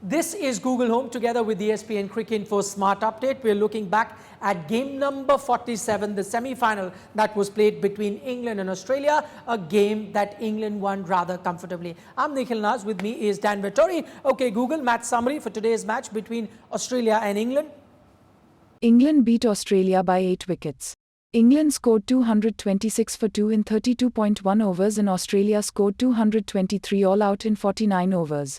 This is Google Home together with the ESPNcricinfo Smart Update. We're looking back at game number 47, the semi-final that was played between England and Australia, a game that England won rather comfortably. I'm Nikhil Naz, with me is Dan Vettori. Okay, Google, match summary for today's match between Australia and England. England beat Australia by 8 wickets. England scored 226 for 2 in 32.1 overs and Australia scored 223 all out in 49 overs.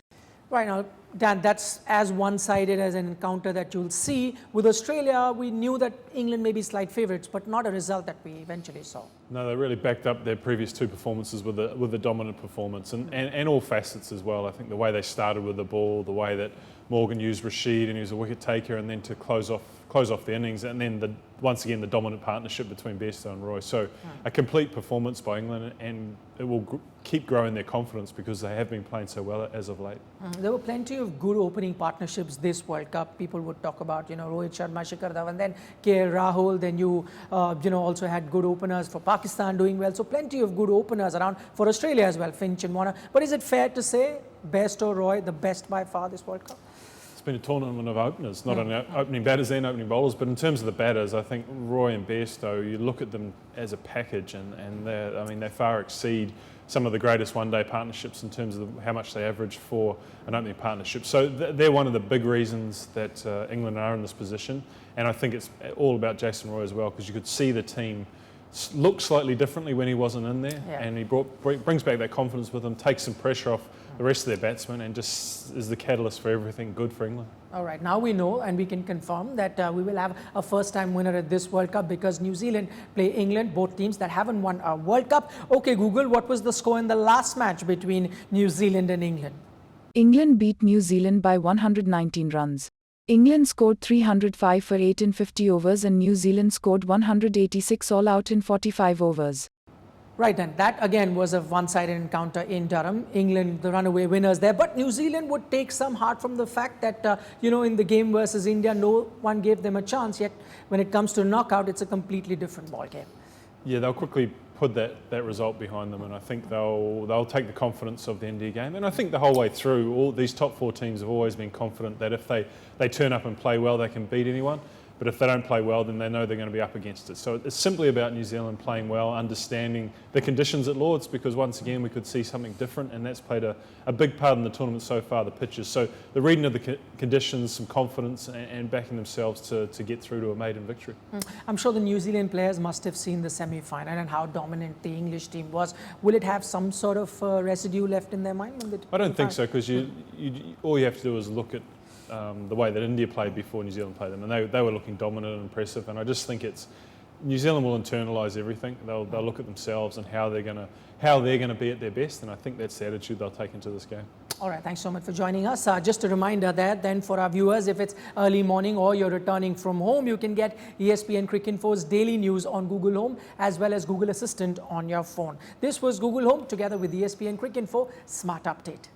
Right now, Dan, that's as one-sided as an encounter that you'll see. With Australia, we knew that England may be slight favourites, but not a result that we eventually saw. No, they really backed up their previous two performances with the dominant performance and all facets as well. I think the way they started with the ball, the way that Morgan used Rashid and he was a wicket taker, and then to close off the innings, and then once again the dominant partnership between Bairstow and Roy. So a complete performance by England, and it will keep growing their confidence because they have been playing so well as of late. There were plenty of good opening partnerships this World Cup. People would talk about, Rohit Sharma, Shikhar Dhawan, then KL Rahul. Then you also had good openers for Pakistan doing well. So plenty of good openers around for Australia as well, Finch and Warner. But is it fair to say Bairstow, Roy, the best by far this World Cup? It's been a tournament of openers, not only opening batters and opening bowlers, but in terms of the batters, I think Roy and Bairstow, you look at them as a package, and they far exceed some of the greatest one-day partnerships in terms of how much they average for an opening partnership. So they're one of the big reasons that England are in this position, and I think it's all about Jason Roy as well, because you could see the team look slightly differently when he wasn't in there, and he brings back that confidence with him, takes some pressure off the rest of their batsmen, and just is the catalyst for everything good for England. All right, now we know and we can confirm that we will have a first-time winner at this World Cup, because New Zealand play England, both teams that haven't won a World Cup. Okay, Google, what was the score in the last match between New Zealand and England? England beat New Zealand by 119 runs. England scored 305 for 8 in 50 overs and New Zealand scored 186 all out in 45 overs. Right, and that again was a one-sided encounter in Durham. England, the runaway winners there, but New Zealand would take some heart from the fact that, in the game versus India, no one gave them a chance, yet when it comes to knockout, it's a completely different ball game. Yeah, they'll quickly put that result behind them, and I think they'll take the confidence of the India game. And I think the whole way through, all these top four teams have always been confident that if they turn up and play well, they can beat anyone. But if they don't play well, then they know they're going to be up against it. So it's simply about New Zealand playing well, understanding the conditions at Lords, because once again we could see something different, and that's played a big part in the tournament so far, the pitches. So the reading of the conditions, some confidence, and backing themselves to get through to a maiden victory. I'm sure the New Zealand players must have seen the semi-final and how dominant the English team was. Will it have some sort of residue left in their mind? I don't think so, because all you have to do is look at the way that India played before New Zealand played them, and they were looking dominant and impressive. And I just think New Zealand will internalise everything. They'll look at themselves and how they're going to be at their best, and I think that's the attitude they'll take into this game. All right, thanks so much for joining us. Just a reminder that then for our viewers, if it's early morning or you're returning from home, you can get ESPNcricinfo's daily news on Google Home as well as Google Assistant on your phone. This was Google Home together with ESPNcricinfo Smart Update.